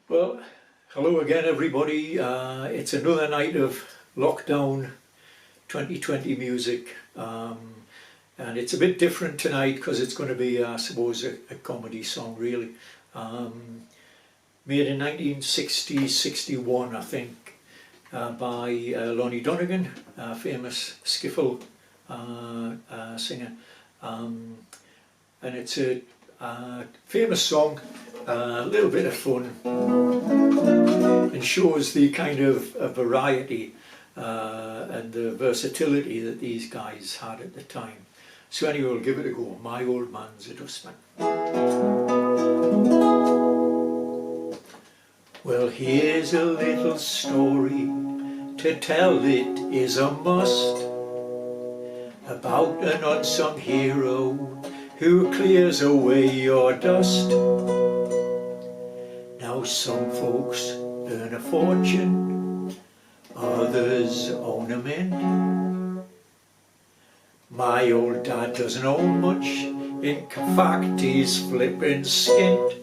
Well, hello again everybody. It's another night of lockdown 2020 music, and it's a bit different tonight because it's going to be, I suppose, a comedy song really. Made in 1960-61, I think, by Lonnie Donegan, a famous skiffle singer, and it's a famous song, a little bit of fun, and shows the kind of variety and the versatility that these guys had at the time. So anyway, we'll give it a go. My Old Man's a Dustman. Well, here's a little story, to tell it is a must, about an unsung hero who clears away your dust. Now some folks earn a fortune, others own a mint. My old dad doesn't own much, in fact he's flippin' skint.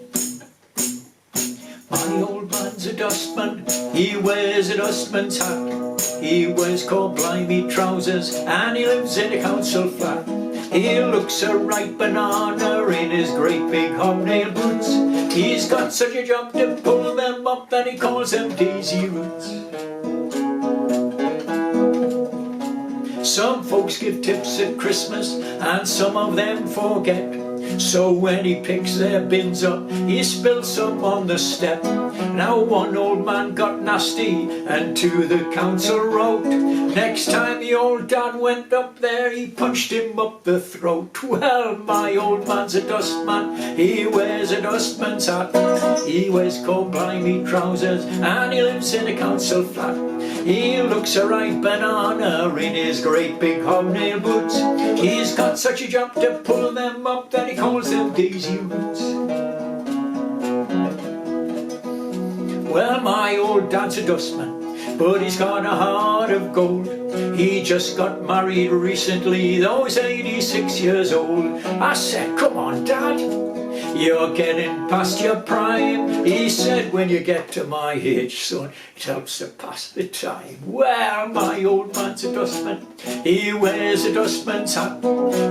My old man's a dustman, he wears a dustman's hat, he wears cold blimey trousers and he lives in a council flat. He looks a ripe banana in his great big hobnail boots. He's got such a job to pull them up that he calls them daisy roots. Some folks give tips at Christmas and some of them forget. So when he picks their bins up, he spills some on the step. Now one old man got nasty and to the council wrote. Next time the old dad went up there, he punched him up the throat. Well, my old man's a dustman, he wears a dustman's hat, he wears cold blimey trousers and he lives in a council flat. He looks a ripe banana in his great big hobnail boots. He's got such a job to pull them up that he calls them daisy roots. Well, my old dad's a dustman, but he's got a heart of gold. He just got married recently, though he's 86 years old. I said, come on dad, you're getting past your prime. He said, when you get to my age, son, it helps to pass the time. Well, my old man's a dustman, he wears a dustman's hat,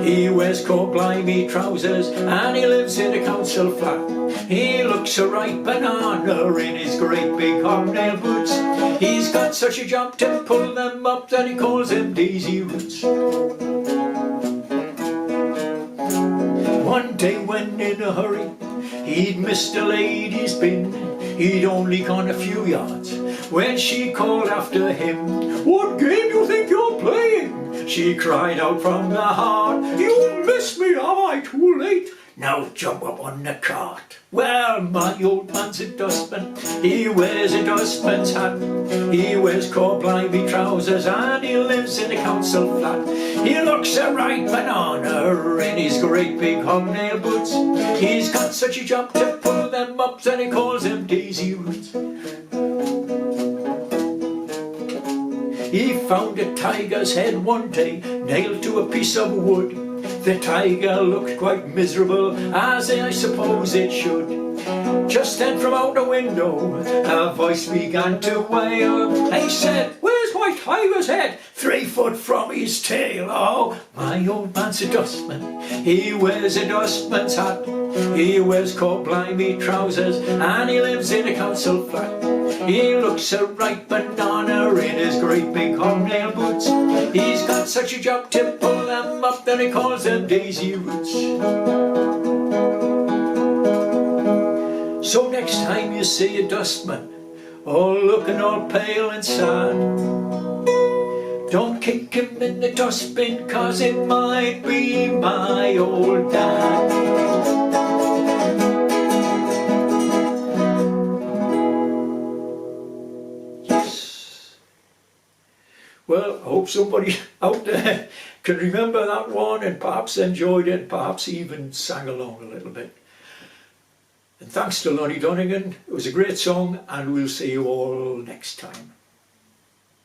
he wears cold blimey trousers and he lives in a council flat. He looks a ripe banana in his great big hobnail boots. He's got such a job to pull them up that he calls them daisy roots. One day when in a hurry, he'd missed a lady's bin. He'd only gone a few yards when she called after him. What game do you think you're playing? She cried out from the heart. You missed me, am I too late? Now jump up on the cart. Well, my old man's a dustman, he wears a dustman's hat, he wears cold blimey trousers and he lives in a council flat. He looks a ripe banana in his great big hobnail boots. He's got such a job to pull them up that he calls them daisy roots. He found a tiger's head one day nailed to a piece of wood. The tiger looked quite miserable, as I suppose it should. Just then from out the window a voice began to wail. He said, where's my tiger's head? 3 foot from his tail. Oh, my old man's a dustman, he wears a dustman's hat, he wears cold blimey trousers and he lives in a council flat. He looks a ripe banana in his great big hobnail boots. He's got such a job to pull them up that he calls them daisy roots. So next time you see a dustman, all looking all pale and sad, don't kick him in the dustbin, cause it might be my old dad. Well, I hope somebody out there can remember that one and perhaps enjoyed it, perhaps even sang along a little bit. And thanks to Lonnie Donegan, it was a great song and we'll see you all next time.